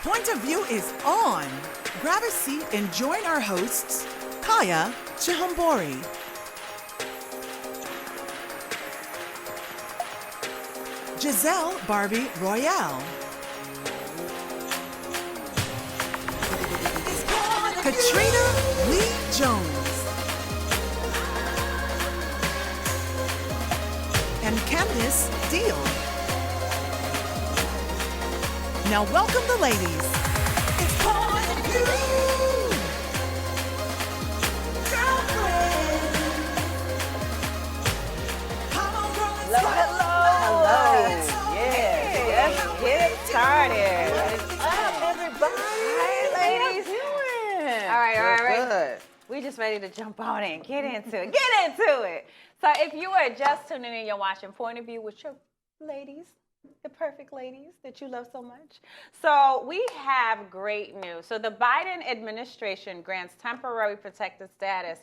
Point of View is on. Grab a seat and join our hosts, Kaya Chihambori, Giselle Barbie Royale, Katrina Lee Jones, and Candice Deal. Now welcome the ladies. It's Point of View. Girlfriend. Come on, girl, let's go. Hello. Let's go. Yes, let's get started. What's up, everybody? Hi, ladies. Doing? All right. Good. We just ready to jump on in. Get into it. So if you are just tuning in, you're watching Point of View with your ladies, the perfect ladies that you love so much. So we have great news. So the Biden administration grants temporary protected status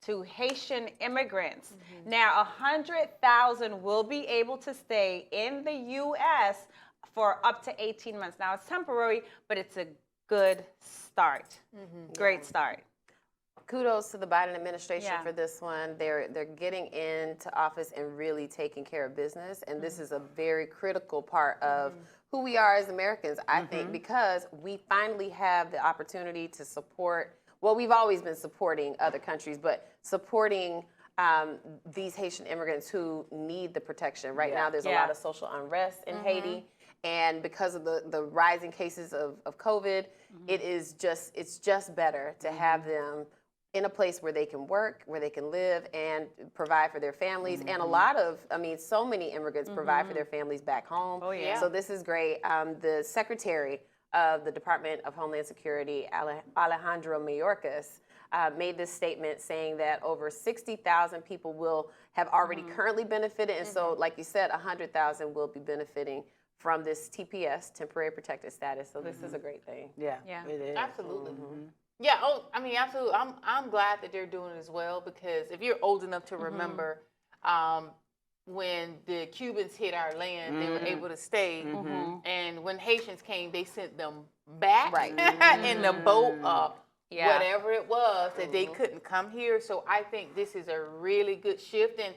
to Haitian immigrants. Now, 100,000 will be able to stay in the U.S. for up to 18 months. Now, it's temporary, but it's a good start. Great start. Kudos to the Biden administration Yeah. for this one. They're getting into office and really taking care of business, and this is a very critical part of who we are as Americans, I think, because we finally have the opportunity to support, well, we've always been supporting other countries, but supporting these Haitian immigrants who need the protection. Right now, there's a lot of social unrest in Haiti. And because of the rising cases of COVID, it's just better to have them in a place where they can work, where they can live and provide for their families. And a lot of, so many immigrants provide for their families back home. Oh, yeah. So this is great. The Secretary of the Department of Homeland Security, Alejandro Mayorkas, made this statement saying that over 60,000 people will have already currently benefited. And so, like you said, 100,000 will be benefiting from this TPS, temporary protected status. So this is a great thing. Yeah, Yeah. it is. Absolutely. Yeah. Oh, absolutely. I'm glad that they're doing it as well, because if you're old enough to remember, when the Cubans hit our land, they were able to stay, and when Haitians came, they sent them back in the boat, whatever it was that they couldn't come here. So I think this is a really good shift, and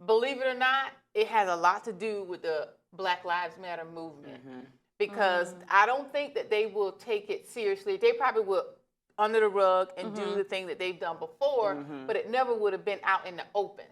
believe it or not, it has a lot to do with the Black Lives Matter movement, because I don't think that they will take it seriously. They probably will under the rug and do the thing that they've done before, but it never would have been out in the open.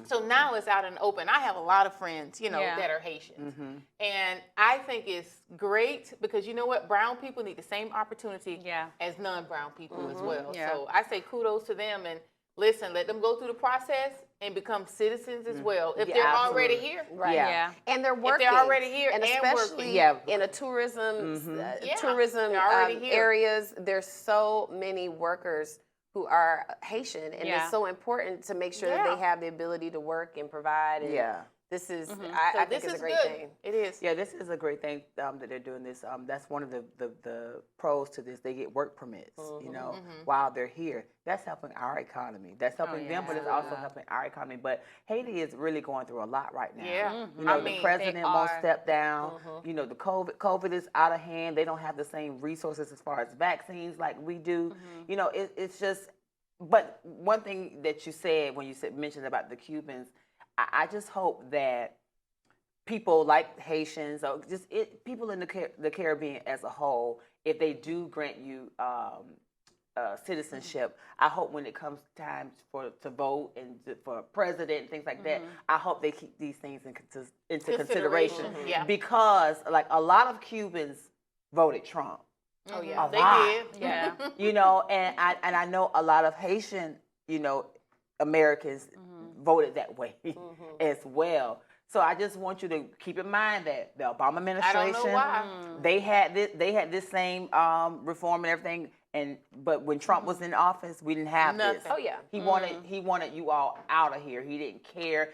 So now it's out in the open. I have a lot of friends, that are Haitians. And I think it's great because you know what? Brown people need the same opportunity as non-brown people as well. Yeah. So I say kudos to them, and listen, let them go through the process and become citizens as well. If they're already here. Right. Yeah. And they're working. If they're already here and especially working. in a tourism They're already here. areas, there's so many workers who are Haitian, and it's so important to make sure that they have the ability to work and provide. And this is, I think it's a great thing. It is. Yeah, this is a great thing that they're doing this. That's one of the pros to this. They get work permits, while they're here. That's helping our economy. That's helping them, but it's also helping our economy. But Haiti is really going through a lot right now. Yeah. The president won't step down. The COVID is out of hand. They don't have the same resources as far as vaccines like we do. It's just. But one thing that you said when you mentioned about the Cubans, I just hope that people like Haitians or just people in the Caribbean as a whole, if they do grant you citizenship, I hope when it comes time to vote and for president and things like that, I hope they keep these things into consideration. Because like a lot of Cubans voted Trump. Oh yeah, they did. Yeah. And I know a lot of Haitian, Americans voted that way as well. So I just want you to keep in mind that the Obama administration, I don't know why. they had this same reform and everything. But when Trump was in office, we didn't have this. Oh yeah. He wanted you all out of here. He didn't care,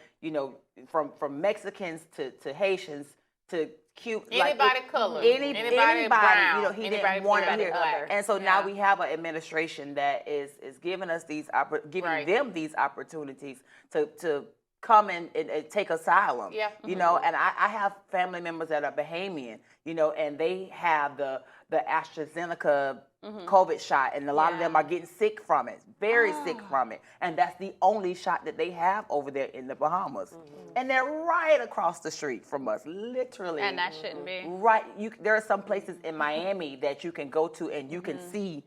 from Mexicans to Haitians to Cuba. Anybody color. Anybody brown. he anybody didn't want it here. black. And so now we have an administration that is giving us giving them these opportunities to come and take asylum. Yeah. You know, and I have family members that are Bahamian, you know, and they have the AstraZeneca COVID shot, and a lot of them are getting sick from it, very sick from it. And that's the only shot that they have over there in the Bahamas. And they're right across the street from us, literally. And that shouldn't be. Right. There are some places in Miami that you can go to and you can see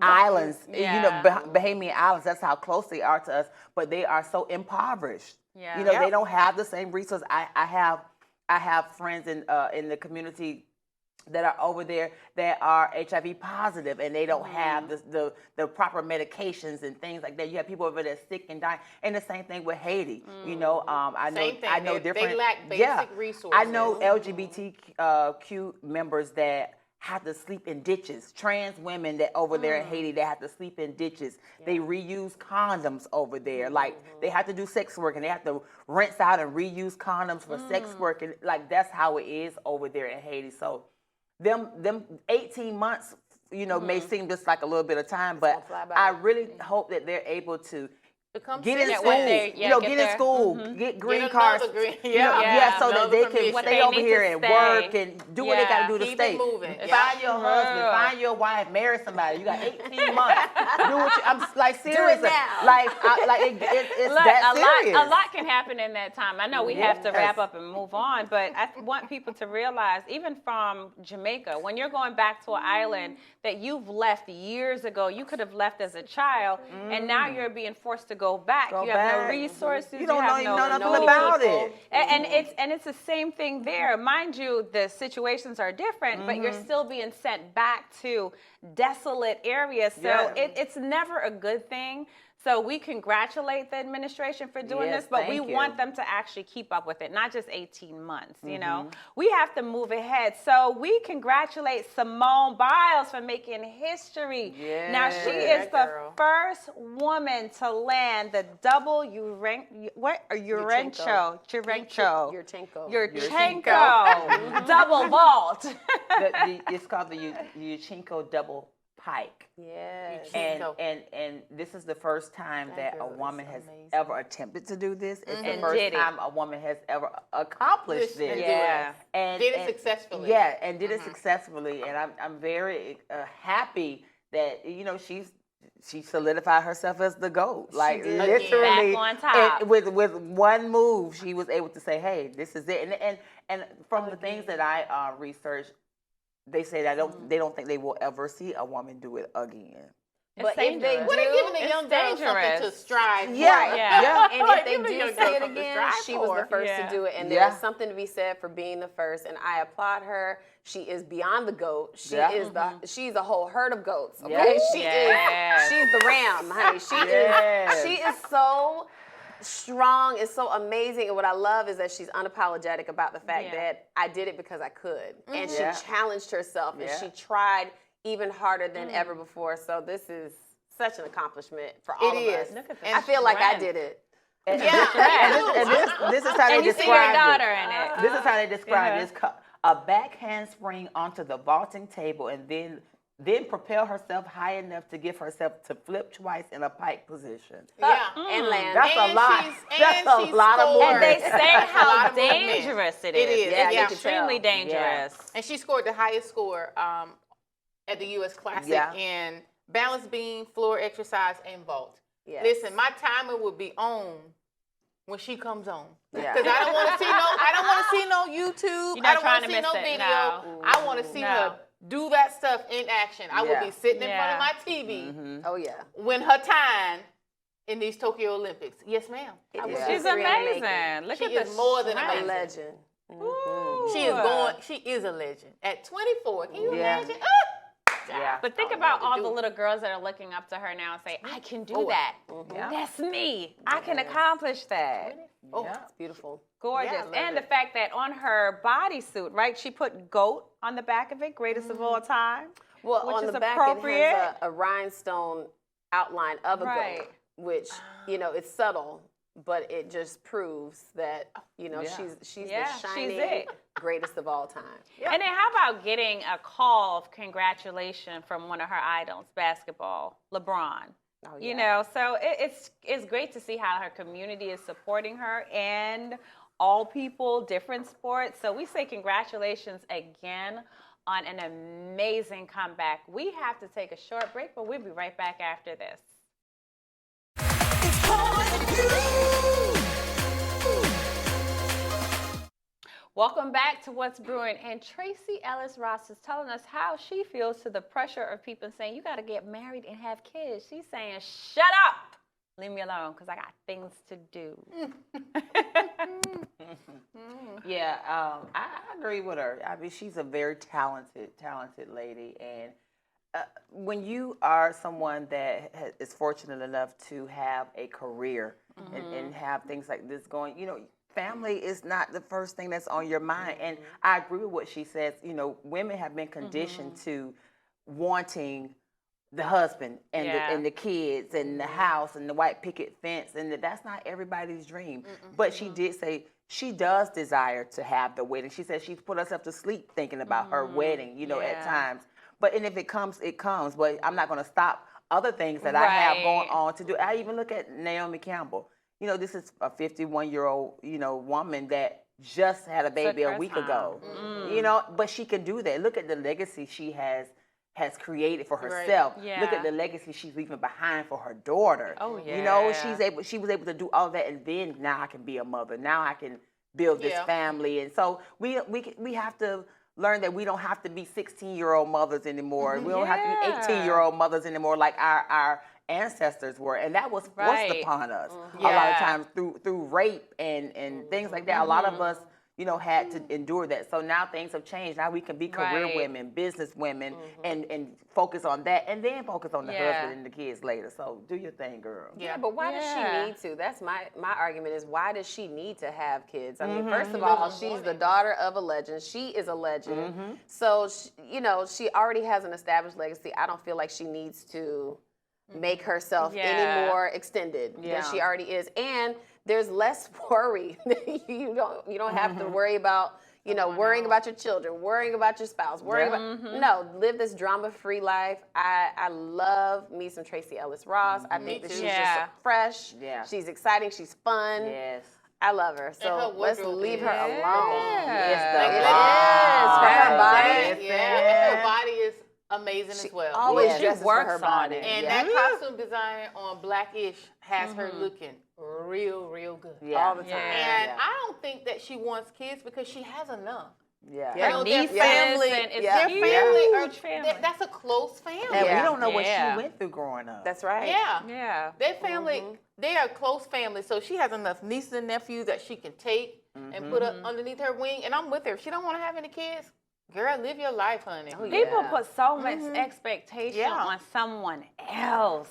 islands, you know, Bahamian islands. That's how close they are to us, but they are so impoverished. Yeah. You know, they don't have the same resources. I have friends in the community that are over there that are HIV positive, and they don't have the proper medications and things like that. You have people over there sick and dying, and the same thing with Haiti. You know, I know different. They lack basic resources. I know LGBTQ members that have to sleep in ditches. Trans women that over there in Haiti, they have to sleep in ditches. They reuse condoms over there. Like, they have to do sex work, and they have to rinse out and reuse condoms for sex work. And like, that's how it is over there in Haiti. So them 18 months, you know, may seem just like a little bit of time, but I really hope that they're able to get in school, get in school, get green cards, so that they can stay over here and work and do what they got to do to stay. Find your husband, find your wife, marry somebody. You got 18 months. Do what I'm like seriously. It's Look, that serious. A lot can happen in that time. I know we have to wrap up and move on, but I want people to realize, even from Jamaica, when you're going back to an island that you've left years ago, you could have left as a child, and now you're being forced to go back. You have no resources. You don't know nothing food. about it. And it's the same thing there. Mind you, the situations are different, but you're still being sent back to desolate areas. So it's never a good thing. So we congratulate the administration for doing this, but we want them to actually keep up with it, not just 18 months, you know. We have to move ahead. So we congratulate Simone Biles for making history. Now, she is the first woman to land the double Yurchenko double vault. It's called the Yurchenko double pike. Yes. And this is the first time that a woman has ever attempted to do this. It's the first time a woman has ever accomplished this. And did it successfully. Yeah, and did it successfully. And I'm very happy that, you know, she solidified herself as the GOAT. Like, literally, back on top. With one move, she was able to say, "Hey, this is it." And from the things that I researched, they say that they don't think they will ever see a woman do it again. But if they do, what are giving the young girl something to strive for? And if they do say it again, she was the first to do it. And there is something to be said for being the first. And I applaud her. She is beyond the goat. She is she's a whole herd of goats. Okay, she's the ram, honey. She is so strong, is so amazing, and what I love is that she's unapologetic about the fact that I did it because I could, and she challenged herself, and she tried even harder than ever before. So this is such an accomplishment for all of us. Look at I feel like I did it. And this is how they you see your describe daughter it. in it. This is how they describe it. It's a back handspring onto the vaulting table, and then propel herself high enough to give herself to flip twice in a pike position. And land. That's a lot. That's a lot of movement. And they say how dangerous it is. It is. It's extremely dangerous. And she scored the highest score at the U.S. Classic in balance beam, floor exercise, and vault. Listen, my timer will be on when she comes on. Because I don't want to see no YouTube. I don't want to see no video. No. I want to see her do that stuff in action. I will be sitting in front of my TV. Oh yeah. When her time in these Tokyo Olympics. Yes, ma'am. She's amazing. Look at this. She is more than a amazing. Legend. She is a legend. At 24, can you imagine? But think about all the little girls that are looking up to her now and say, I can do that. That's me. I can accomplish that. It's beautiful. Gorgeous. And the fact that on her bodysuit, right, she put GOAT on the back of it, greatest of all time. Well, which on is the back appropriate. it has a rhinestone outline of a goat, which, you know, it's subtle, but it just proves that, you know, she's the shining greatest of all time. And then how about getting a call of congratulations from one of her idols, basketball, LeBron? Oh, You yeah. know, so it's great to see how her community is supporting her and all people, different sports. So we say congratulations again on an amazing comeback. We have to take a short break, but we'll be right back after this. It's on you. Welcome back to What's Brewing. And Tracy Ellis Ross is telling us how she feels to the pressure of people saying, you got to get married and have kids. She's saying, shut up. Leave me alone because I got things to do. Yeah, I agree with her. I mean, she's a very talented lady. And when you are someone that is fortunate enough to have a career and have things like this going, family is not the first thing that's on your mind. And I agree with what she says. Women have been conditioned to wanting the husband and the kids and the house and the white picket fence, and that's not everybody's dream. But she did say she does desire to have the wedding. She said she's put herself to sleep thinking about her wedding, at times. And if it comes, it comes. But I'm not going to stop other things that I have going on to do. I even look at Naomi Campbell. This is a 51-year-old, woman that just had a baby a week ago. But she can do that. Look at the legacy she has created for herself. Right. Yeah. Look at the legacy she's leaving behind for her daughter. Oh yeah. She was able to do all that, and then now I can be a mother. Now I can build this family. And so we have to learn that we don't have to be 16-year-old mothers anymore. We don't have to be 18-year-old mothers anymore like our ancestors were, and that was forced upon us a lot of times through rape and things like that. A lot of us had to endure that. So now things have changed. Now we can be career women, business women, and focus on that, and then focus on the husband and the kids later. So do your thing, girl. Yeah, but why does she need to? That's my argument is, why does she need to have kids? I mean, first of all, she's the daughter of a legend. She is a legend. So, she already has an established legacy. I don't feel like she needs to make herself any more extended than she already is. And there's less worry. you don't have to worry about worrying about your children, worrying about your spouse, worrying about live this drama-free life. I love me some Tracy Ellis Ross. I think that she's just fresh. Yeah. She's exciting. She's fun. Yes. I love her. So let's leave her alone. Yes, It is for her body. Yeah, her body is amazing as well. Always dresses for her body. And that costume design on Blackish has her looking real good. All the time. And I don't think that she wants kids because she has enough. Her nieces their family, and it's their huge family. that's a close family. And we don't know what she went through growing up. That's right. Yeah. Their family, they are a close family, so she has enough nieces and nephews that she can take and put up underneath her wing. And I'm with her. If she don't want to have any kids, girl, live your life, honey. People put so much expectation on someone else.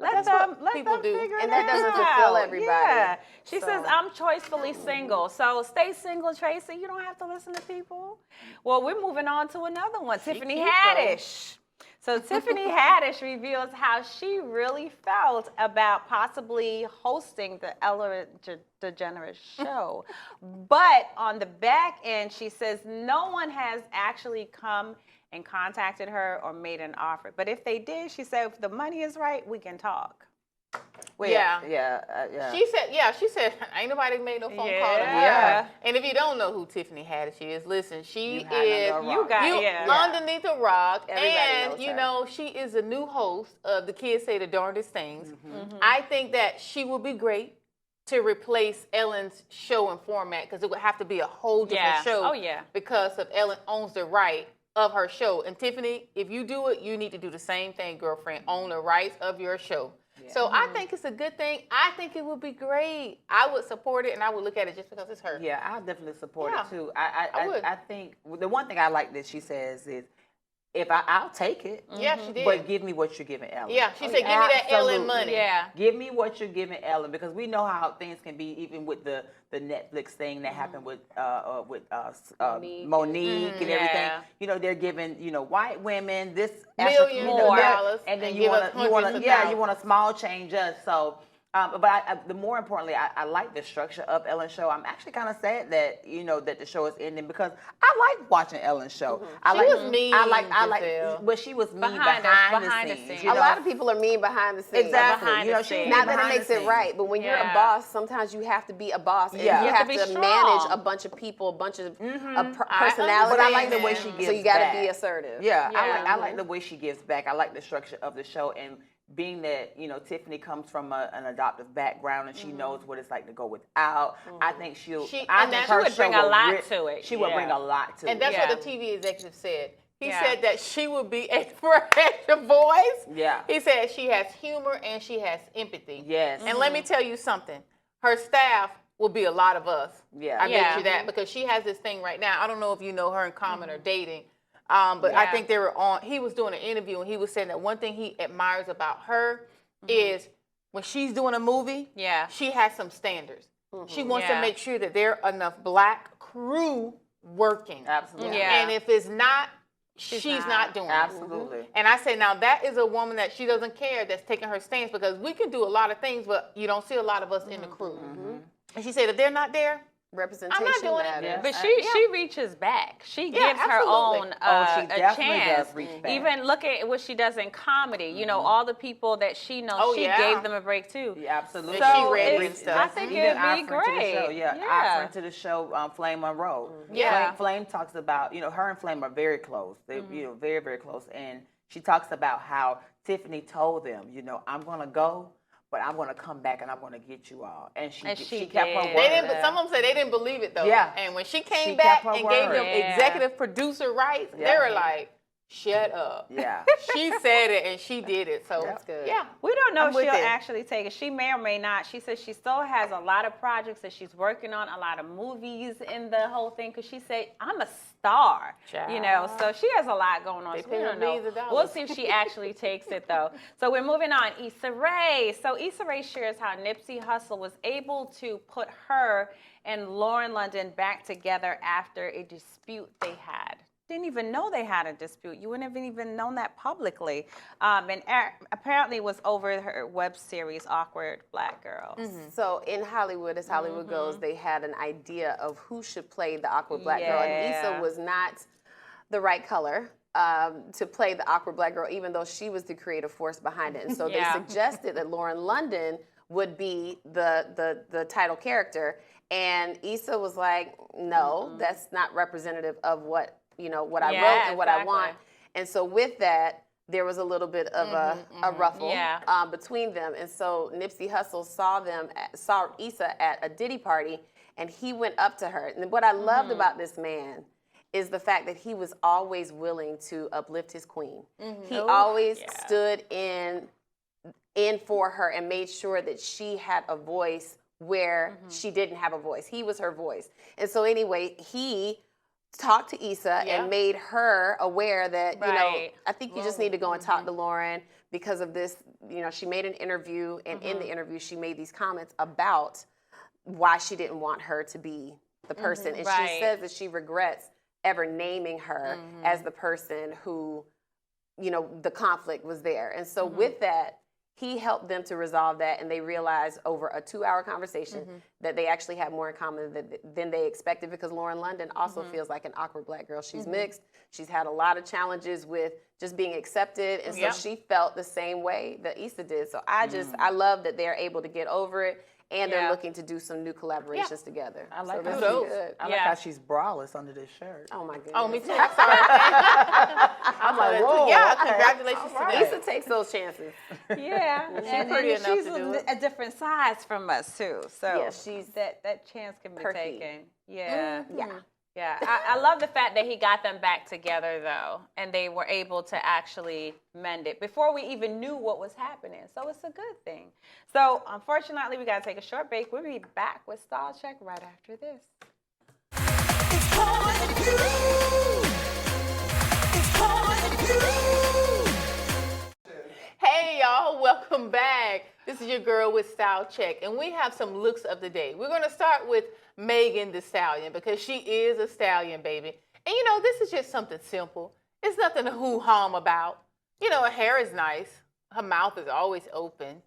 Let them people do. figure And it that doesn't out. fulfill everybody. Yeah. She says, I'm choicefully single. So stay single, Tracy. You don't have to listen to people. Well, we're moving on to another one, Tiffany Haddish. So Tiffany Haddish reveals how she really felt about possibly hosting the Ellen DeGeneres show. But on the back end, she says no one has actually come and contacted her or made an offer. But if they did, she said, if the money is right, we can talk. Well, yeah. She said, ain't nobody made no phone call to her. Yeah. And if you don't know who Tiffany Haddish is, listen, she You is underneath a rock. Everybody And, knows her. she is a new host of The Kids Say the Darndest Things. I think that she would be great to replace Ellen's show and format, because it would have to be a whole different show. Oh, yeah. Because of Ellen owns the right of her show. And Tiffany, if you do it, you need to do the same thing, girlfriend. Own the rights of your show. Yeah. So I think it's a good thing. I think it would be great. I would support it, and I would look at it just because it's her. Yeah, I definitely support it too. I think the one thing I like that she says is, if I'll take it. Yeah, she did. But give me what you're giving Ellen. Yeah, she said, give me that Ellen money. Yeah. Give me what you're giving Ellen, because we know how things can be, even with the Netflix thing that happened with Monique and everything. You know, they're giving, white women this $1 million, and then you want a small change us. So But the more importantly, I like the structure of Ellen's show. I'm actually kind of sad that that the show is ending because I like watching Ellen's show. She was mean, I like, Giselle. but she was mean Behind the scenes. you A know? lot of people are mean behind the scenes. Exactly. Behind the She scenes. Not that it behind makes the it scenes. right, but when you're a Yeah. boss, sometimes you have to be a boss. And Yeah. you You have have to to be manage strong. a bunch of people, a bunch of I personalities. But I like the way she So gives So you got to back. be assertive. Yeah, Yeah. I like the way she gives back. I like the structure of the show, and being that Tiffany comes from an adoptive background and she knows what it's like to go without. I think She her would show bring a will lot to it. She would Yeah. bring a lot to And it. that's Yeah. what the TV executive said. He Yeah. said that she would be a fresh voice. Yeah. He said she has humor and she has empathy. Yes. And let me tell you something. Her staff will be a lot of us. Yeah. I Yeah. bet you that because she has this thing right now. I don't know if you know her and Common are dating. But I Yeah. think he was doing an interview and he was saying that one thing he admires about her is when she's doing a movie, Yeah. she has some standards. She wants to Yeah. make sure that there are enough black crew working. Absolutely. Yeah. And if it's not, she's not. not doing it. Absolutely. And I say, now that is a woman that she doesn't care that's taking her stance because we can do a lot of things, but you don't see a lot of us in the crew. And she said, if they're not there, Representation I'm not doing it. matters. Yeah. But she reaches back. She Yeah, gives her absolutely. own She a definitely chance. does reach back. Even look at what she does in comedy. You know, all the people that she knows, Oh, she yeah. gave them a break too. Yeah, absolutely. So she read it's- and stuff. I think Even it'd our be friend to the show, great. yeah, our friend to the show, Flame Monroe. Yeah. Flame talks about, her and Flame are very close. They, very, very close. And she talks about how Tiffany told them, I'm gonna go, but I'm gonna come back and I'm gonna get you all. And she kept her did. word. they didn't. But some of them said they didn't believe it though. Yeah. And when she came She back kept her and gave them word. Yeah. executive producer rights, they Yeah. were like, "Shut up." Yeah. She said it and she did it. So That's good. Yeah. We don't know I'm if with she'll it. actually take it. She may or may not. She says she still has a lot of projects that she's working on, a lot of movies in the whole thing. Because she said, "I'm a star," So she has a lot going on. They So pay we her don't know. millions of dollars. We'll see if she actually takes it though. So we're moving on. Issa Rae. So Issa Rae shares how Nipsey Hussle was able to put her and Lauren London back together after a dispute they had. Didn't even know they had a dispute. You wouldn't have even known that publicly. And apparently it was over her web series, Awkward Black Girl. So in Hollywood, as Hollywood goes, they had an idea of who should play the awkward black girl. And Yeah. Issa was not the right color to play the awkward black girl, even though she was the creative force behind it. And so Yeah. they suggested that Lauren London would be the title character. And Issa was like, no, that's not representative of what what I Yeah, wrote and what I want. exactly. And so with that, there was a little bit of a ruffle Yeah. between them. And so Nipsey Hussle saw Issa at a Diddy party, and he went up to her. And what I loved about this man is the fact that he was always willing to uplift his queen. He always stood in for her and made sure that she had a voice where she didn't have a voice. He was her voice. And so anyway, he talked to Issa and made her aware that, Right. I think you just need to go and talk to Lauren because of this. She made an interview, and in the interview, she made these comments about why she didn't want her to be the person. And Right. she says that she regrets ever naming her as the person who, the conflict was there. And so with that, he helped them to resolve that, and they realized over a 2-hour conversation that they actually had more in common than they expected, because Lauren London also feels like an awkward black girl. She's mixed. She's had a lot of challenges with just being accepted, and so she felt the same way that Issa did. So I love that they're able to get over it, and they're looking to do some new collaborations together. I like so how this is those. good. I like how she's braless under this shirt. Oh my goodness. Oh, me too. I'm sorry. I'm like, whoa. Yeah, okay. congratulations to them. Issa takes those chances. Yeah, and pretty enough she's to do it. a different size from us too. So Yeah, she's that chance can be perky. taken. Yeah, Yeah. yeah. I love the fact that he got them back together though, and they were able to actually mend it before we even knew what was happening. So it's a good thing. So unfortunately, we got to take a short break. We'll be back with Style Check right after this. It's on you. It's on you. Hey y'all, welcome back. This is your girl with Style Check, and we have some looks of the day. We're gonna start with Megan Thee Stallion because she is a stallion, baby. And this is just something simple. It's nothing to hoo-hum about. Her hair is nice. Her mouth is always open.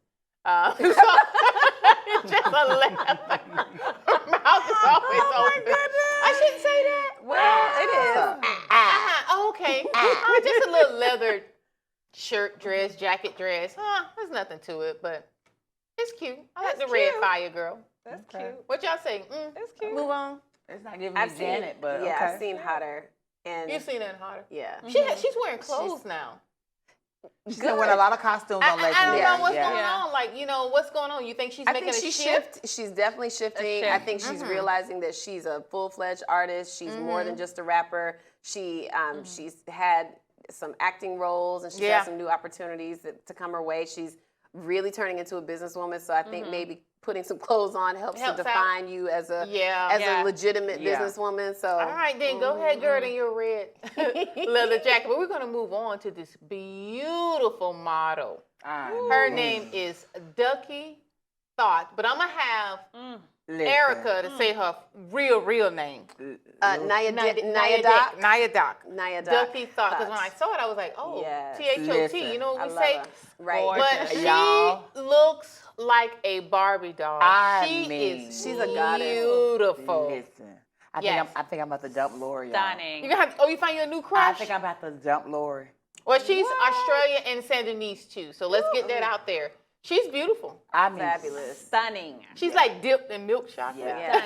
It's just a laugh. Her mouth is always open. I shouldn't say that. Well, it is. Okay. Just a little leather shirt, dress, jacket, dress. There's nothing to it, but it's cute. I like the red fire girl. That's cute. What y'all say? That's cute. Move on. It's not giving me Janet, but yeah, okay. I've seen hotter. And You've seen it hotter. yeah. She's wearing clothes now. She's been wearing a lot of costumes on lately. I don't know what's yeah. going on. Like, what's going on? You think she's making a shift? She's definitely shifting. I think she's realizing that she's a full-fledged artist. She's more than just a rapper. She's had some acting roles, and she's had some new opportunities to come her way. She's really turning into a businesswoman. So I think maybe putting some clothes on helps to define you as a legitimate businesswoman. So all right, then go ahead, girl, in your red leather jacket. But we're gonna move on to this beautiful model. Her name is Ducky Thought, but I'm gonna have Erica to say her real name. Naya Doc. Ducky Thought. Because when I saw it, I was like, oh, THOT. You know what we say? Right. But she looks like a Barbie doll. She's a goddess. Beautiful. Listen, I think I'm about to dump Lori. Stunning. You find your new crush? I think I'm about to dump Lori. Well, she's Australian and Sandinese too. So let's get that out there. She's beautiful. Fabulous. Stunning. She's like dipped in milk chocolate. Yeah.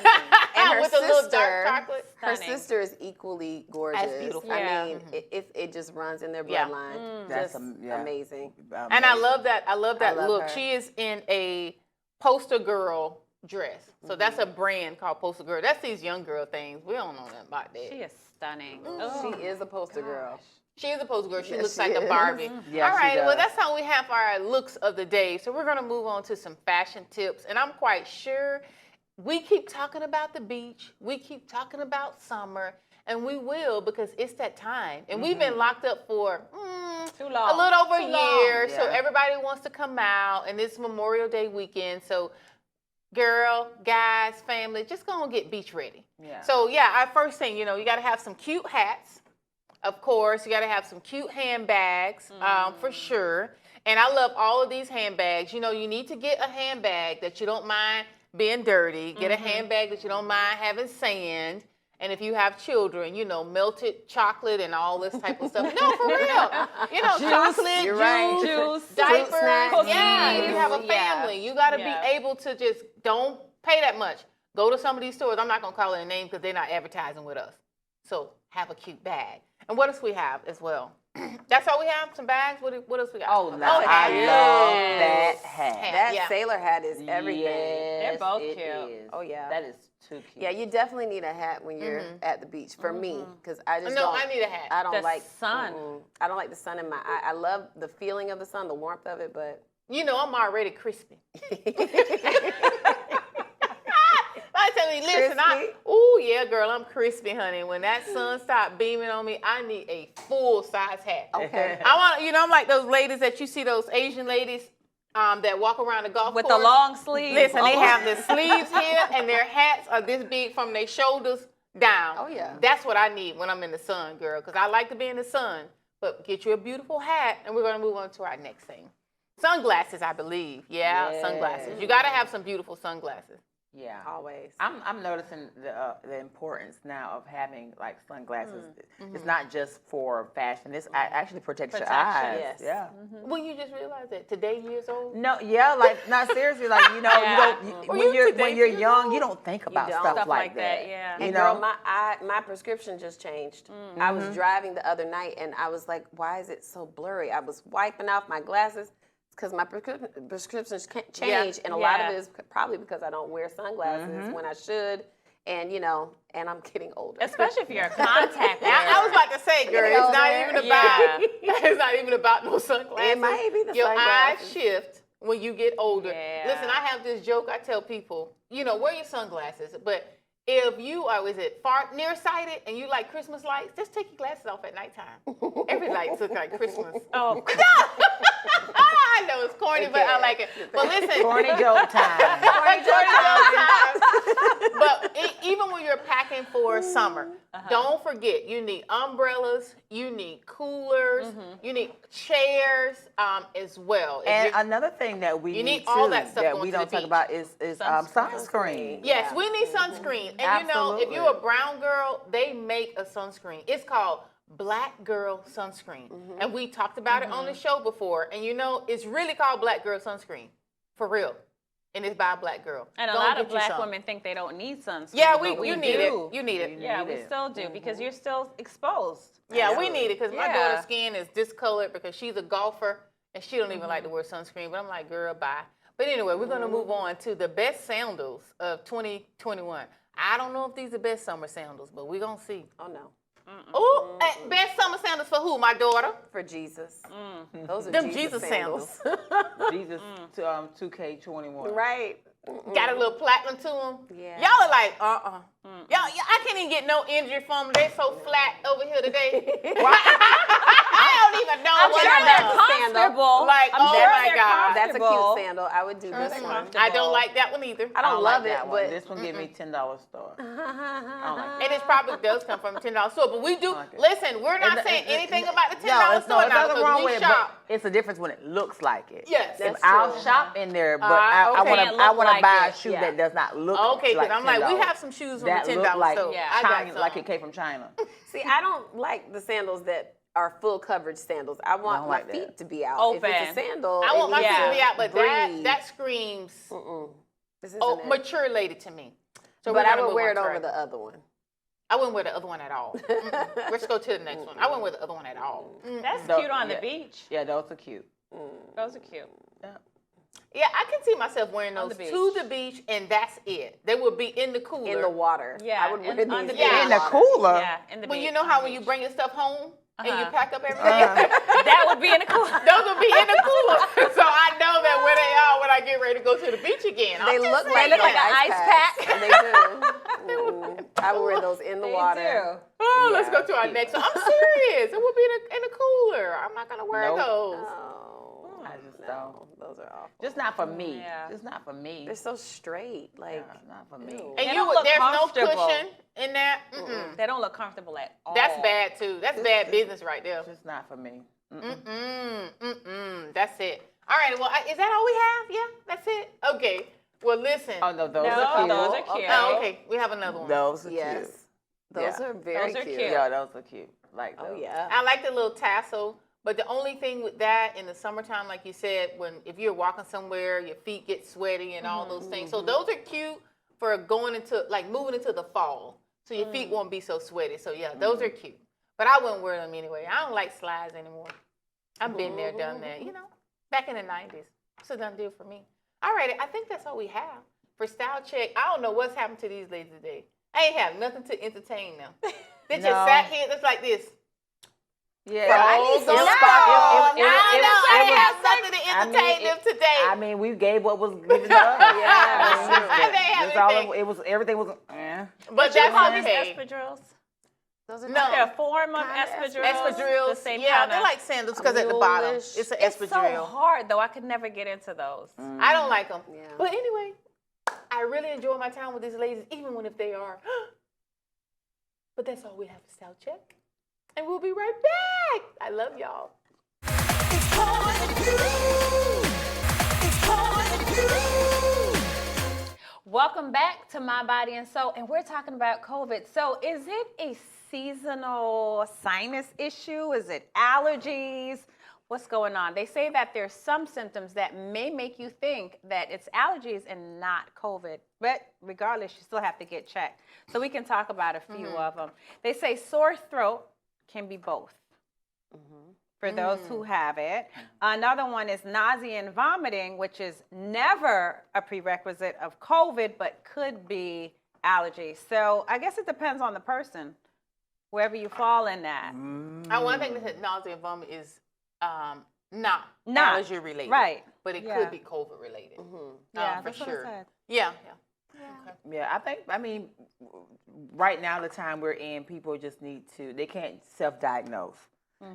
And her with a little dark chocolate. Her sister is equally gorgeous. That's beautiful. I mean, it just runs in their bloodline. That's amazing. And I love that. I love that look. her. She is in a poster girl dress. So that's a brand called Poster Girl. That's these young girl things. We don't know nothing about that. She is stunning. She is a poster girl. She is a poster girl. She looks she like a is. Barbie. Yeah, all she right. Well, does. that's how we have our looks of the day. So we're going to move on to some fashion tips. And I'm quite sure we keep talking about the beach. We keep talking about summer. And we will because it's that time. And we've been locked up for Too long. a little over a year. Yeah. So everybody wants to come out. And it's Memorial Day weekend. So girl, guys, family, just go and get beach ready. Yeah. So our first thing, you got to have some cute hats. Of course, you got to have some cute handbags, for sure. And I love all of these handbags. You need to get a handbag that you don't mind being dirty. Get a handbag that you don't mind having sand. And if you have children, melted chocolate and all this type of stuff. No, for real. Chocolate, juice, diapers. snacks. Yeah, you have a family. You got to be able to just don't pay that much. Go to some of these stores. I'm not going to call it a name because they're not advertising with us. So have a cute bag. And what else we have as well? That's all we have? Some bags? What else we got? I love that hat. That sailor hat is everything. Yes, They're both it cute. is. Oh, yeah. That is too cute. Yeah, you definitely need a hat when you're at the beach. For me, because I just No, don't. I need a hat. I don't The like sun. I don't like the sun in my eye. I love the feeling of the sun, the warmth of it, but I'm already crispy. I tell you, listen, girl, I'm crispy, honey. When that sun stopped beaming on me, I need a full-size hat. okay. I'm like those ladies that you see, those Asian ladies that walk around the golf With course. the long sleeves. Listen, they have the sleeves here, and their hats are this big from their shoulders down. Oh, yeah. That's what I need when I'm in the sun, girl, because I like to be in the sun. But get you a beautiful hat, and we're going to move on to our next thing. Sunglasses, I believe. Yeah, sunglasses. You got to have some beautiful sunglasses. Yeah, Always. I'm noticing the importance now of having like sunglasses. It's not just for fashion. This actually protects your eyes. Yes. Yeah. When you just realize that today years old. No, yeah, like not seriously. Like you don't when you're young, you don't think about stuff like that. Yeah. You And know, girl, my prescription just changed. I was driving the other night and I was like, why is it so blurry? I was wiping off my glasses because my prescriptions can't change, and a lot of it is probably because I don't wear sunglasses when I should, and and I'm getting older. Especially if you're a contact wearer. I was about to say, girl, Getting it's not older. even about it's not even about no sunglasses. It might be the Your eyes sunglasses. shift when you get older. Yeah. Listen, I have this joke I tell people, wear your sunglasses, but if you are, far nearsighted and you like Christmas lights, just take your glasses off at nighttime. Every light looks like Christmas. Oh, I know it's corny, but I like it. But listen, corny joke time. corny joke time. But even when you're packing for summer, don't forget you need umbrellas, you need coolers, you need chairs as well. And another thing that we You need need all too, that stuff that going we to don't the talk beach. about is sunscreen. Yes, we need sunscreen. And you know, if Absolutely. you're a brown girl, they make a sunscreen. It's called Black Girl Sunscreen. And we talked about it on the show before. And you know, it's really called Black Girl Sunscreen. For real. And it's by a black girl. And a Go lot get of you black some. women think they don't need sunscreen. Yeah, but you we need do. it. You need it. Yeah, need we it. still do because you're still exposed. Yeah, we need it because my Yeah. daughter's skin is discolored because she's a golfer and she don't even like to wear sunscreen. But I'm like, girl, bye. But anyway, we're going to move on to the best sandals of 2021. I don't know if these are best summer sandals, but we're going to see. Oh no. Oh, best summer sandals for who? My daughter? For Jesus. Those are Them Jesus, Jesus sandals. Jesus 2K21. Right. Got a little platinum to them. Yeah. Y'all are like, Y'all, I can't even get no injury from them. They're so flat over here today. I don't even know I'm what sure I they're know. comfortable. Like, I'm oh sure my they're God. That's a comfortable. cute sandal. I would do this they're one. comfortable. I don't like that one either. I don't love like it, that one. but This one give me $10 store. I don't like And it probably does come from a $10 store, but we do. like it. Listen, we're not saying anything about the $10 no, store there's now nothing because wrong we with it, shop. but it's a difference when it looks like it. Yes. If That's I'll true. shop in there, but okay. I want Can't to look like buy a it. shoe Yeah. that does not look Okay, because I'm like, we $10. have some shoes from that the $10 look like store. Yeah. I got China, some. like it came from China. see, I don't like the sandals that are full coverage sandals. I want Don't my like feet that. to be out. Open. If it's a sandal, I want my it feet needs to be out, but breathe. that screams This isn't it. mature lady to me. So But we're I gonna would move wear on it to over our- the other one. I wouldn't wear the other one at all. Let's go to the next one. I wouldn't wear the other one at all. That's No, cute on the yeah. beach. Yeah, those are cute. Those are cute. Yeah, I can see myself wearing On those the to the beach, and that's it. They would be in the cooler. In the water. Yeah, I would wear in- these on the in beach. Yeah. In the water. cooler. Yeah, in the Well, beach. you know how when you bring your stuff home and you pack up everything? that would be in the cooler. Those would be in the cooler. So I know that where they are when I get ready to go to the beach again. They I'm just look saying. like, look like an ice pack. They do. I would wear those in the water. Oh, let's Yeah, go to our cute. next one. I'm serious. It would be in the cooler. I'm not going to wear Nope. those. Oh, I just no, don't. those are awful. Just not for me. Yeah. Just not for me. They're so straight. Like, Yeah, not for me. ew. And They don't look there's no comfortable. cushion in that. Mm-mm. They don't look comfortable at all. That's bad, too. That's bad business right there. Just not for me. That's it. All right. Well, is that all we have? Yeah, that's it. Okay. Well, listen. Oh no, those No, are cute. those are cute. Oh, okay. We have another one. Those are yes. cute. Those Yeah. are very Those are cute. cute. Yeah, those are cute. Like Oh, those. yeah. I like the little tassel, but the only thing with that in the summertime, like you said, if you're walking somewhere, your feet get sweaty and all those things. So those are cute for going into moving into the fall, so your feet won't be so sweaty. So yeah, those are cute. But I wouldn't wear them anyway. I don't like slides anymore. I've been there, done that. You know, back in the 90s, it's a done deal for me. All right, I think that's all we have for style check. I don't know what's happened to these ladies today. I ain't have nothing to entertain them. They just No. sat here just like this. Yeah, So I it- need some it- style. it- it- it- I it have was- something to I mean, entertain them today. I mean, we gave what was given to us. Yeah. I I didn't have that's all anything. it was. Everything was. But You call that's these okay. espadrilles? Those are No. They're a form of Kinda espadrilles. Espadrilles. The same Yeah, kinda- they're like sandals because at the bottom Mulish. it's an It's so espadrille. hard though. I could never get into those. I don't like them. Yeah. But anyway, I really enjoy my time with these ladies, even when if they are. But that's all we have for style check. And we'll be right back. I love y'all. It's on you. It's on you. Welcome back to My Body and Soul, and we're talking about COVID. So, is it a seasonal sinus issue? Is it allergies? What's going on? They say that there's some symptoms that may make you think that it's allergies and not COVID. But regardless, you still have to get checked. So we can talk about a few of them. They say sore throat can be both. For those who have it. Another one is nausea and vomiting, which is never a prerequisite of COVID, but could be allergies. So I guess it depends on the person, wherever you fall in that. One thing that said nausea and vomit is not Not. allergy related. Right. But it Yeah. could be COVID related. Yeah, for that's what sure. I said. Yeah. Yeah, I mean, right now, the time we're in, people just need to, they can't self-diagnose.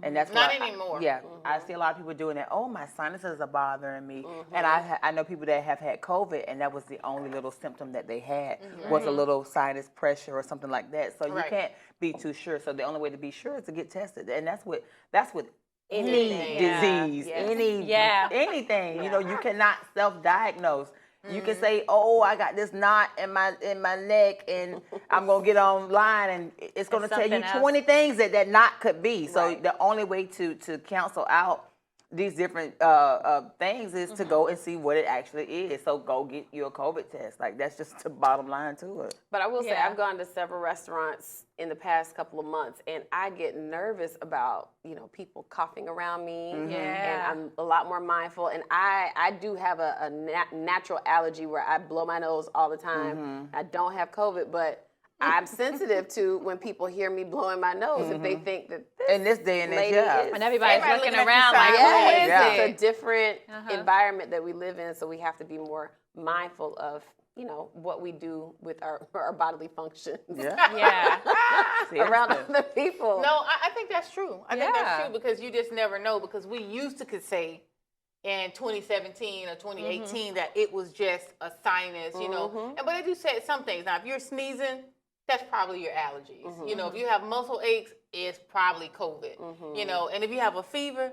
And that's Not why anymore. I see a lot of people doing that. Oh, my sinuses are bothering me, and I know people that have had COVID, and that was the only little symptom that they had was a little sinus pressure or something like that. So you can't be too sure. So the only way to be sure is to get tested, and that's with any disease, anything. You know, you cannot self-diagnose. You can say, "Oh, I got this knot in my neck, and I'm gonna get online, and it's gonna tell you 20 things that knot could be." So the only way to cancel out these different things is to go and see what it actually is. So go get you a COVID test. Like, that's just the bottom line to it. But I will say I've gone to several restaurants in the past couple of months, and I get nervous about, people coughing around me. And I'm a lot more mindful. And I do have a natural allergy where I blow my nose all the time. I don't have COVID, but I'm sensitive to when people hear me blowing my nose if they think that in this day and age, and everybody's looking at you around like, sideways. who is it? It's a different environment that we live in, so we have to be more mindful of what we do with our bodily functions around other people. No, I think that's true. I think that's true because you just never know, because we used to could say in 2017 or 2018 that it was just a sinus, but they do say some things. Now, if you're sneezing, that's probably your allergies. If you have muscle aches, it's probably COVID. And if you have a fever,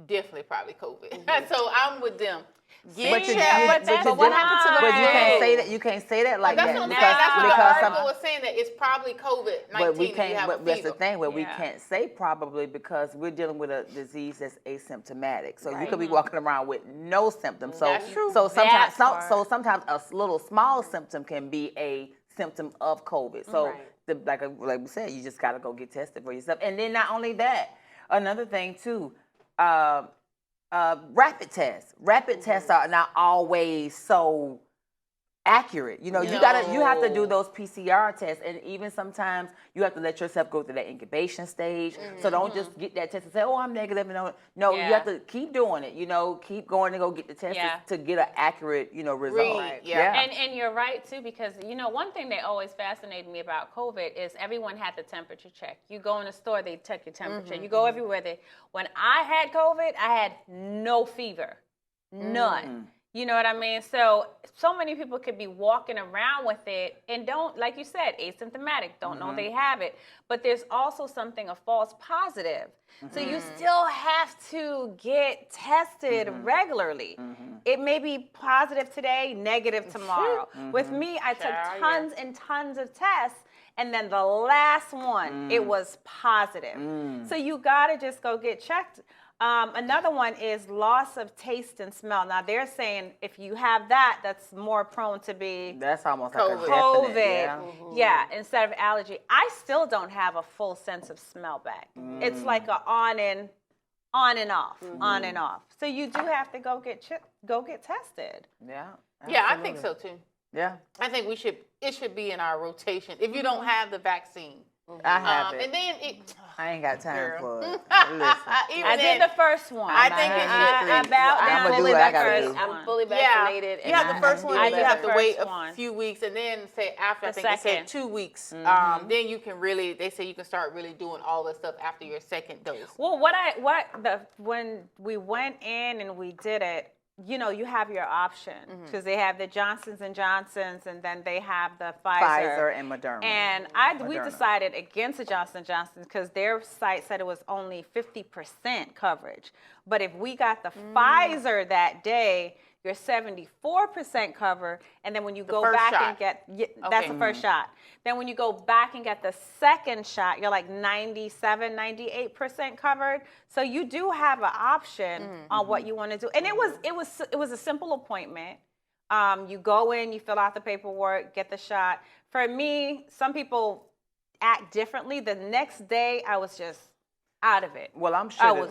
definitely probably COVID. So I'm with them. But what happened to the But you can't say that. You can't say that like that's that. What that's what the article was saying, that it's probably COVID-19. But we can't. But that's the thing. Where we can't say probably, because we're dealing with a disease that's asymptomatic. So you could be walking around with no symptoms. So that's true. So sometimes, sometimes a little small symptom can be a symptom of COVID. So like we said, you just gotta go get tested for yourself. And then not only that, another thing too. Rapid tests. Rapid tests are not always so accurate. You have to do those PCR tests, and even sometimes you have to let yourself go through that incubation stage. So don't just get that test and say, "Oh, I'm negative." No, you have to keep doing it. Keep going to go get the test to get an accurate, result. And you're right too, because one thing that always fascinated me about COVID is everyone had the temperature check. You go in a store, they check your temperature. You go everywhere. When I had COVID, I had no fever, none. You know what I mean? So many people could be walking around with it and don't, like you said, asymptomatic, don't know they have it. But there's also something, a false positive. So you still have to get tested regularly. It may be positive today, negative tomorrow. With me, I took tons and tons of tests. And then the last one, it was positive. So you got to just go get checked. Another one is loss of taste and smell. Now, they're saying if you have that, that's more prone to be that's almost COVID. Like a definite, Instead of allergy. I still don't have a full sense of smell back. It's like a on and off. So you do have to go get tested. Yeah, I think so too. Yeah, I think it should be in our rotation. If you don't have the vaccine, I have it. And then I ain't got time for it. Listen. I did the first one. I think it should. I bowed down. I'm fully vaccinated. I'm fully vaccinated. You have the first one. You have to wait a few weeks, and then say after I think they said 2 weeks. Then you can really. They say you can start really doing all the stuff after your second dose. Well, when we went in and we did it. You have your option because they have the Johnsons & Johnsons, and then they have the Pfizer and Moderna. And we decided against the Johnson & Johnson because their site said it was only 50% coverage. But if we got the Pfizer that day, you're 74% cover, and then when you go back and get that's the first shot. Then when you go back and get the second shot, you're like 97, 98% covered. So you do have an option on what you want to do. And it was a simple appointment. You go in, you fill out the paperwork, get the shot. For me, some people act differently. The next day, I was just out of it. Well, I'm sure I was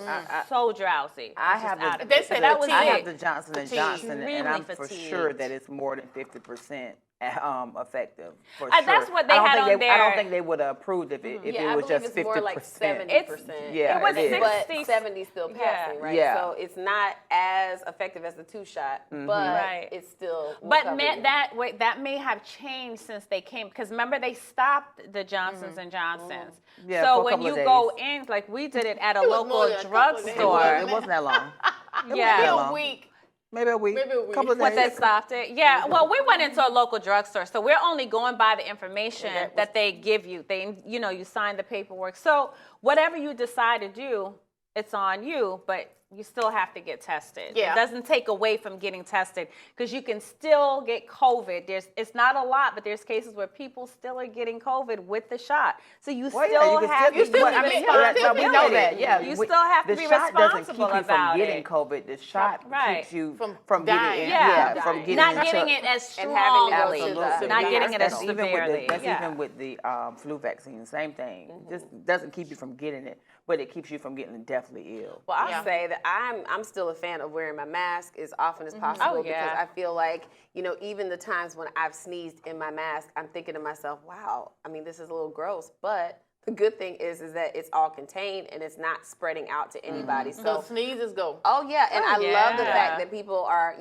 so drowsy. I have They said that was I have the Johnson & Johnson, Extremely and I'm for fatigued. sure that it's more than 50% effective for And sure. that's what they I don't had think on they, I don't there. think they would have approved if it Yeah, I was believe just it's 50%. more like 70%. Yeah, It was is. But 60. 70 still passing, right? Yeah. So it's not as effective as the 2-shot, but Right. it's still. will But cover you. that may have changed since they came, because remember they stopped the Johnsons and Johnsons. Yeah, so for a when couple you of go days. in, like we did it at a It was more local than a couple of days. drugstore. It wasn't that long. Yeah. Maybe that a long. week. Maybe a week. Maybe a week. Couple of What days. that stopped it? Yeah. Well, we went into a local drugstore, so we're only going by the information that they give you. You sign the paperwork. So whatever you decide to do, it's on you, but you still have to get tested. Yeah. It doesn't take away from getting tested, because you can still get COVID. It's not a lot, but there's cases where people still are getting COVID with the shot. So you Well, still you have can to still, be I mean, yeah, we know responsible. that. Yeah, You still have to the be shot doesn't keep responsible you about from getting it. COVID. The shot Right. keeps you From getting dying. it. Yeah. Yeah, from getting Not into, getting it as And having to go strongly. to the- Absolutely. Not getting it as That's even with severely. the, that's Yeah. even with the flu vaccine. Same thing. Just doesn't keep you from getting it, but it keeps you from getting deathly ill. Well, I'll Yeah. say that I'm still a fan of wearing my mask as often as possible Oh, yeah. because I feel like, even the times when I've sneezed in my mask, I'm thinking to myself, wow, I mean, this is a little gross, but the good thing is that it's all contained and it's not spreading out to anybody. So So, sneezes go. oh yeah, and Oh, I love the yeah. fact that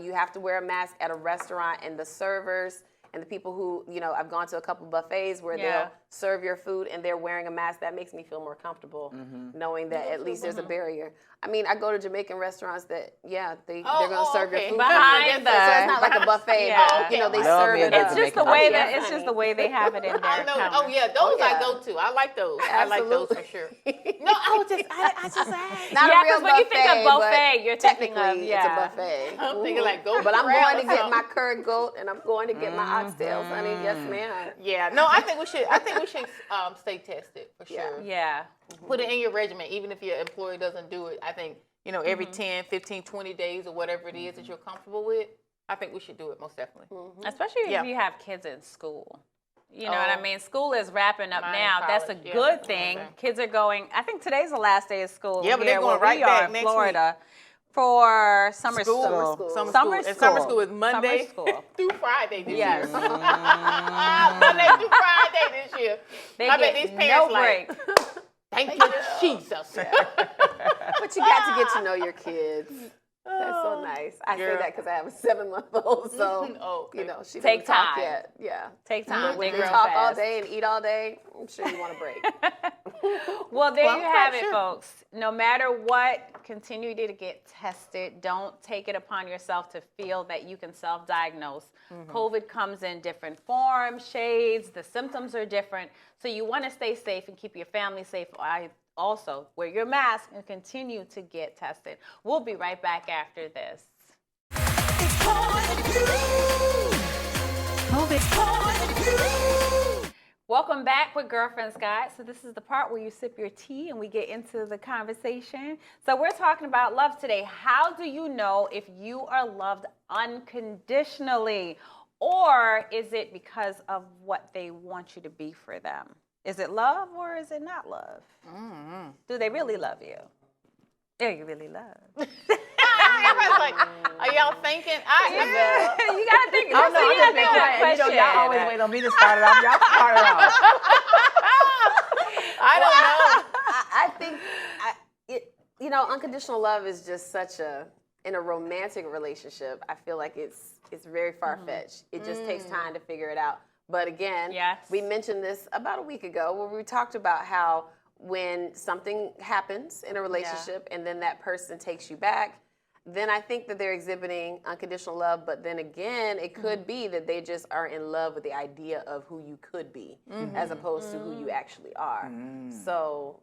you have to wear a mask at a restaurant, and the servers and the people who, I've gone to a couple buffets where Yeah. they'll serve your food and they're wearing a mask. That makes me feel more comfortable knowing that at least there's a barrier. I mean, I go to Jamaican restaurants that, they're going to serve your okay. food. Behind so it's not like a buffet, Yeah. but, they Love serve me a it good up. It's just the Jamaican way restaurant. that it's just the way they have it in their I know. counter. Oh yeah, those yeah. I go to. I like those. I like those for sure. No, I just asked. Not Yeah, a real 'cause when you think of but buffet, you're thinking of, technically it's a yeah. buffet. I'm thinking like go. But I'm corral going to or get my something. curd goat and I'm going to get my oxtails, honey. Yes, ma'am. Yeah. No, I think we should. Stay tested for Yeah. sure. Yeah. Put it in your regimen, even if your employer doesn't do it. I think every 10, 15, 20 days or whatever it is that you're comfortable with. I think we should do it most definitely. Especially Yeah. if you have kids in school. You know what I Oh. mean? School is wrapping up Mine in now. That's a college, yeah. good thing. Okay. Kids are going, I think today's the last day of school. Yeah, but here they're going where right we are back in next Florida for summer School. school. Summer Summer And summer school is Summer Monday school. through Friday this Yes. year. Monday through Friday this year. They I bet get these parents no break. thank you, Jesus. But you got to get to know your kids. That's so nice. I say Girl. that because I have a 7-month-old, so Oh, okay. she Take doesn't talk time. yet. Yeah. Take time. When They you grow talk all fast. day and eat all day, I'm sure you want a break. Well, there Well, you have it, sure. folks. No matter what, continue to get tested. Don't take it upon yourself to feel that you can self-diagnose. COVID comes in different forms, shades. The symptoms are different. So you want to stay safe and keep your family safe. Also, wear your mask and continue to get tested. We'll be right back after this. It's on you. It's on you. Welcome back with Girlfriend's Guide. So this is the part where you sip your tea and we get into the conversation. So we're talking about love today. How do you know if you are loved unconditionally? Or is it because of what they want you to be for them? Is it love or is it not love? Do they really love you? Do you really love? Everybody's like, are y'all thinking? You gotta think. Oh, no, you I'm gotta just think being that quiet. question. Y'all always wait on me to start it off. Y'all start it off. I don't know. I think unconditional love is just such in a romantic relationship, I feel like it's very far-fetched. It just takes time to figure it out. But again, Yes. we mentioned this about a week ago where we talked about how when something happens in a relationship and then that person takes you back, then I think that they're exhibiting unconditional love. But then again, it could be that they just are in love with the idea of who you could be as opposed to who you actually are. So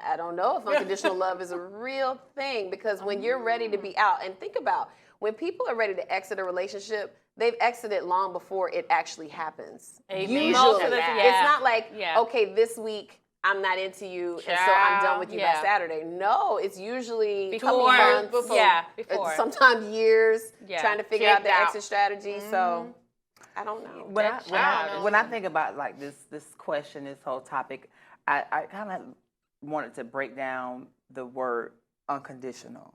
I don't know if unconditional love is a real thing, because when you're ready to be out, and think about when people are ready to exit a relationship, they've exited long before it actually happens. Amen. Usually, Most of the- yeah. it's not like, Yeah. okay, this week I'm not into you, and so I'm done with you by Yeah. Saturday. No, it's usually a Before, couple months, before. sometimes years, Yeah. trying to figure out Checked the out. exit strategy. So I don't know. When I think about like this question, this whole topic, I kind of wanted to break down the word unconditional.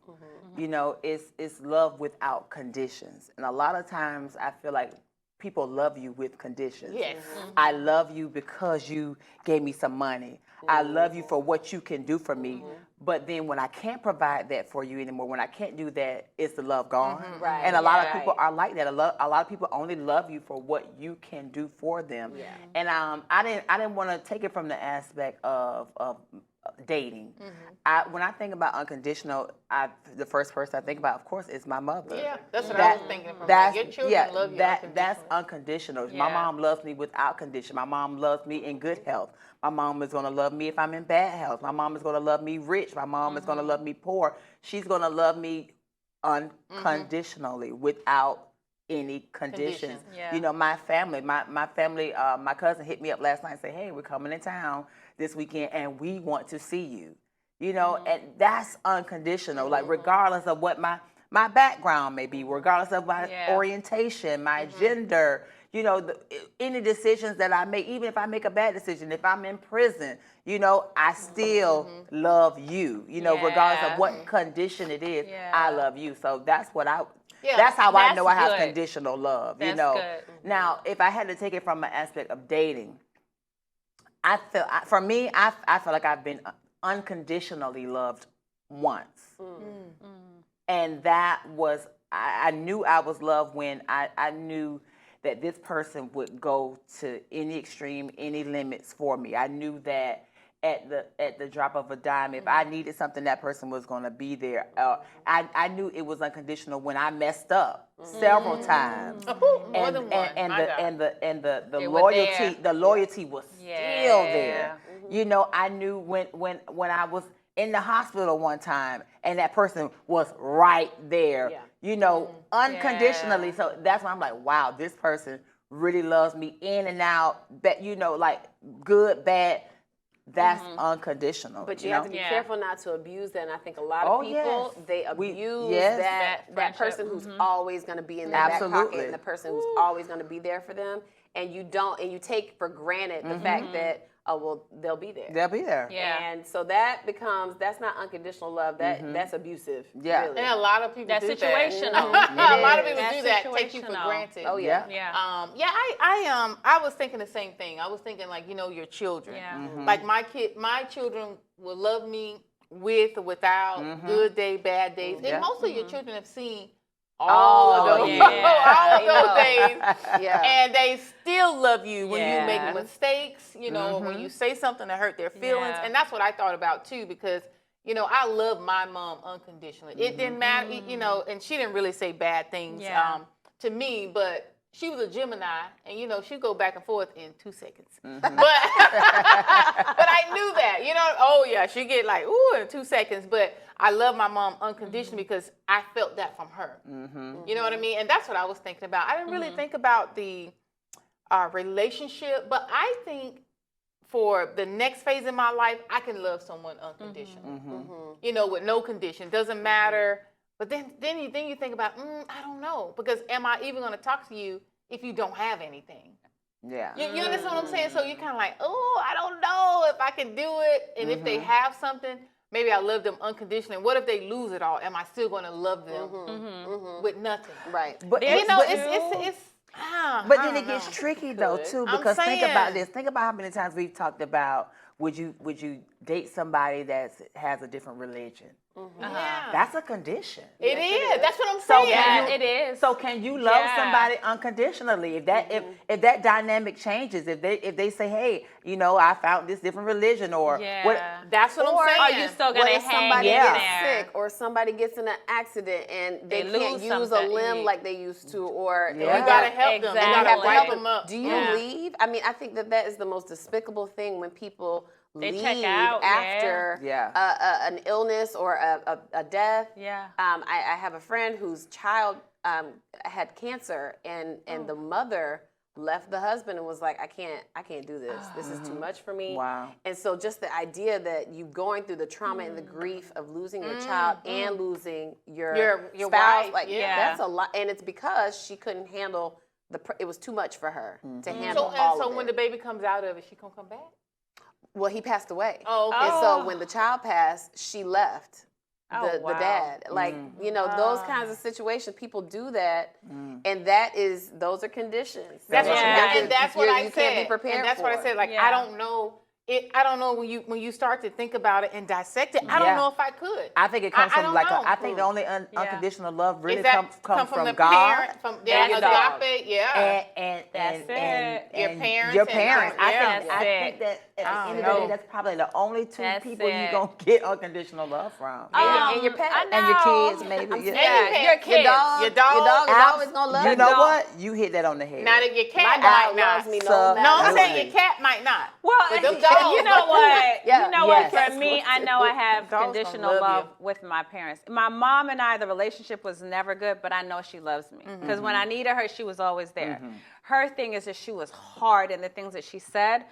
You know, it's love without conditions, and a lot of times I feel like people love you with conditions. Yes. I love you because you gave me some money. I love you for what you can do for me. But then when I can't provide that for you anymore, when I can't do that, is the love gone? Right. And a lot of people are like that. A lot of people only love you for what you can do for them. Yeah. And I didn't want to take it from the aspect of dating. When I think about unconditional, the first person I think about, of course, is my mother. Yeah, that's what I was thinking. Your children love you That's unconditional. My mom loves me without condition. My mom loves me in good health. My mom is going to love me if I'm in bad health. My mom is going to love me rich. My mom is going to love me poor. She's going to love me unconditionally without any conditions. Yeah. You know, my family, my cousin hit me up last night and said, hey, we're coming in town this weekend and we want to see you. You know, and that's unconditional. Like regardless of what my background may be, regardless of my orientation, my gender, you know, any decisions that I make, even if I make a bad decision, if I'm in prison, you know, I still love you, you know, regardless of what condition it is, I love you. So that's what that's how I know I have conditional love, That's you know. good. Now, if I had to take it from an aspect of dating, I feel like I've been unconditionally loved once. And that was, I knew I was loved when I knew that this person would go to any extreme, any limits for me. I knew that at the drop of a dime, if I needed something, that person was going to be there. I knew it was unconditional when I messed up several times. More than one. And the They were there. loyalty was still there. You know, I knew when I was in the hospital one time and that person was right there, you know, unconditionally. So that's why I'm like, wow, this person really loves me in and out, but you know, like good, bad, that's unconditional. But you know? have to be careful not to abuse that. And I think a lot of people, they abuse that that person who's always going to be in their back pocket and the person who's always going to be there for them. And you take for granted the fact that, oh, well, they'll be there. They'll be there. Yeah. And so that's not unconditional love. That's abusive. Yeah. Really. And a lot of people That's do situational. that. A lot of people That's do that, take you for situational. granted. Oh, yeah. Yeah. I was thinking the same thing. I was thinking like, you know, your children. Yeah. Like my children will love me with or without, good day, bad days. And most of your children have seen all of those, all of those days, and they still love you when you make mistakes, you know, or when you say something to hurt their feelings. And that's what I thought about too, because you know, I love my mom unconditionally. It didn't matter, you know, and she didn't really say bad things to me, but she was a Gemini, and you know, she'd go back and forth in 2 seconds. But I knew that, you know, oh yeah, she'd get like, ooh, in 2 seconds. But I love my mom unconditionally because I felt that from her. You know what I mean? And that's what I was thinking about. I didn't really think about the relationship, but I think for the next phase in my life, I can love someone unconditionally. You know, with no condition. Doesn't matter. But then you think about, I don't know, because am I even going to talk to you if you don't have anything? Yeah. You understand what I'm saying? So you're kind of like, oh, I don't know if I can do it. And if they have something, maybe I love them unconditionally. What if they lose it all? Am I still going to love them with nothing? Right. But You know, it's but then it gets tricky though too, because think about this. Think about how many times we've talked about would you date somebody that has a different religion? That's a condition. It is. That's what I'm saying. It is. So can you love somebody unconditionally? If that if that dynamic changes, if they say, hey, you know, I found this different religion, or what? That's what I'm saying. Are you still What gonna if hang somebody in gets there? sick, or somebody gets in an accident and they They can't lose use a something. limb like they used to, or You gotta help them. You gotta Exactly. wipe them up. do you leave? I mean, I think that is the most despicable thing when people They leave check out, after an illness or a death. Yeah. I have a friend whose child had cancer, and the mother left the husband and was like, I can't do this. This is too much for me. Wow. And so just the idea that you going through the trauma and the grief of losing your child and losing your spouse, wife, like yeah. that's a lot. And it's because she couldn't handle it was too much for her to handle So of when it. the baby comes out of it, she gonna come back? Well, he passed away. Oh, okay. And so when the child passed, she left. the wow. dad. Like, you know, those kinds of situations, people do that, and those are conditions. That's what, Yeah. and that's what I you said. can't be prepared and that's what I for. said. Like, Yeah. I don't know. I don't know when you start to think about it and dissect it. I don't Yeah. know if I could. I think it comes I from don't like know. I think the only unconditional love really Is that comes from the God. parent, from That's the it. agape? Yeah. And That's and it. Your and parents your and parents. God, I yeah. think I think that at the end of the day, that's probably the only two That's people it. you're gonna get unconditional love from. And your pet. I And your know. kids, maybe. saying Yeah, your your kids. Your dog is always gonna love You you. know dog. what? You hit that on the head. Now that your My cat dog might loves not. me So- no No, I'm matter. saying your cat might not. Well, But them you dogs know like- what? Yeah. You know Yes. what? For me, I know I have Dogs gonna conditional love love you. with my parents. My mom and I, the relationship was never good, but I know she loves me because when I needed her, she was always there. Her thing is that she was hard in the things that she said,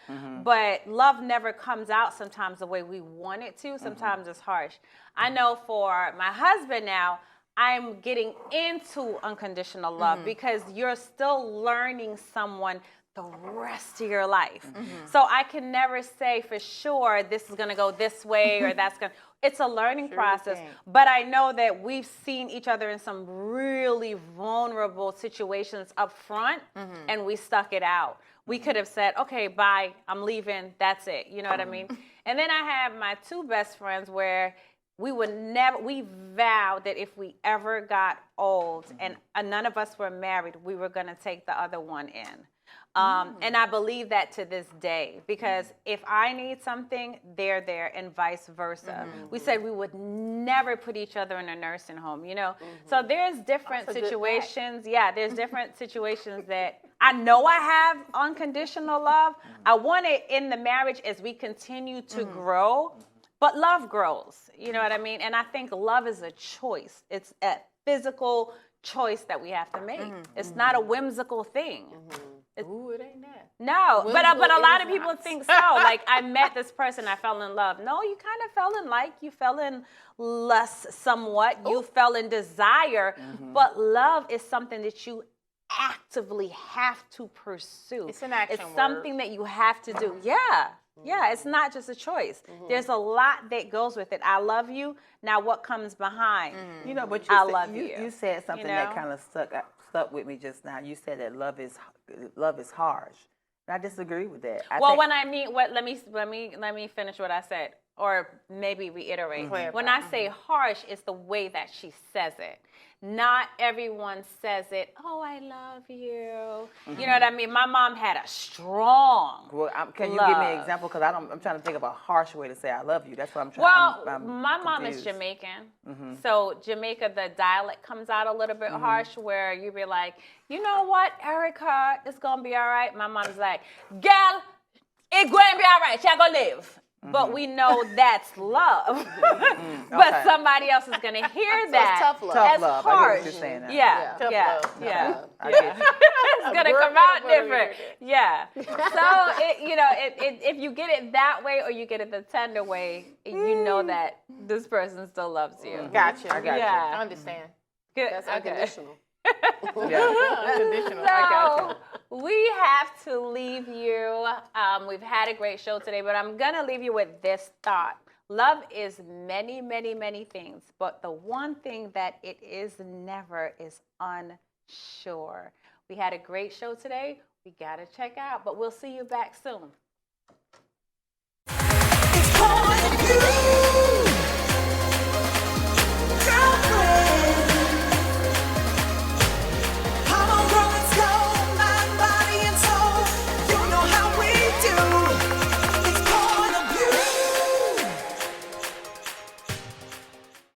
but love never comes out sometimes the way we want it to. Sometimes it's harsh. I know for my husband now, I'm getting into unconditional love because you're still learning someone the rest of your life. So I can never say for sure this is going to go this way or that's going to. It's a learning process. can't. But I know that we've seen each other in some really vulnerable situations up front and we stuck it out. We could have said, okay, bye, I'm leaving, that's it. You know what I mean? And then I have my two best friends where we vowed that if we ever got old and none of us were married, we were going to take the other one in. And I believe that to this day because if I need something, they're there and vice versa. We said we would never put each other in a nursing home, you know? So there's different That's a good situations. Yeah, there's different situations that I know I have unconditional love. I want it in the marriage as we continue to grow, but love grows, you know what I mean? And I think love is a choice. It's a physical choice that we have to make. It's not a whimsical thing. Ooh, it ain't that. No, but Whimsical a lot is of people not. think so. Like I met this person, I fell in love. No, you kind of fell in like, you fell in lust somewhat. You fell in desire, but love is something that you actively have to pursue. It's an action It's something that you have to do. Yeah. Yeah, it's not just a choice. There's a lot that goes with it. I love you. Now what comes behind? You know, but I love you. You said something You that know? kind of stuck with me just now. You said that love is harsh. And I disagree with that. Let me finish what I said, or maybe reiterate. Clarify. When I say harsh, it's the way that she says it. Not everyone says it. Oh, I love you. You know what I mean? My mom had a strong. Well, can you give me an love. example? Because I'm trying to think of a harsh way to say I love you. That's what I'm trying. Well, I'm my mom is confused. Jamaican. So Jamaica, the dialect comes out a little bit harsh where you be like, you know what, Erica, it's going to be all right. My mom's like, girl, it's going to be all right. She's going to live. But we know that's love. But Okay. somebody else is going to hear that tough love. Tough as love. I get harsh. what you're saying now. Yeah, Tough yeah, love. yeah. I get you. It's gonna Girl, come out get a different. Yeah. So if you get it that way or you get it the tender way, you know that this person still loves you. Gotcha. I got you. Yeah. I understand. Good. That's Okay. unconditional. Yeah. Unconditional. I got So we have to leave you. We've had a great show today, but I'm gonna leave you with this thought. Love is many, many, many things, but the one thing that it is never is unsure. We had a great show today. We gotta check out, but we'll see you back soon. It's on you.